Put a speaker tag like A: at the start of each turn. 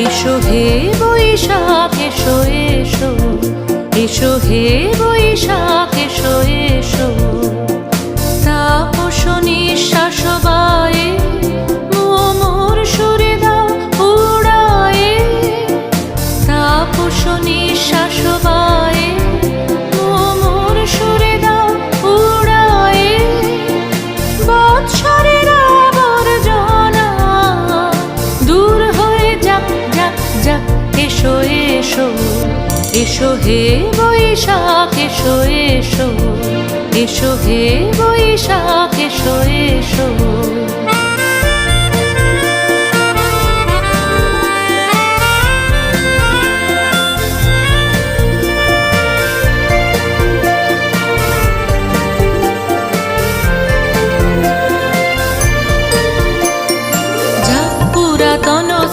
A: এসো হে বৈশাখ এসো এসো, এসো হে বৈশাখ এসো এসো। তাপস নিঃশ্বাস বায়ে মোর সুরে দাও উড়ায়ে, তাপস নিঃশ্বাস বায়ে মোর সুরে দাও উড়ায়ে। বৎসরের আবর্জনা দূর হয়ে যাক যাক যাক। এসো এসো, এসো হে বৈশাখ এসো এসো, এসো হে বৈশাখ এসো এসো।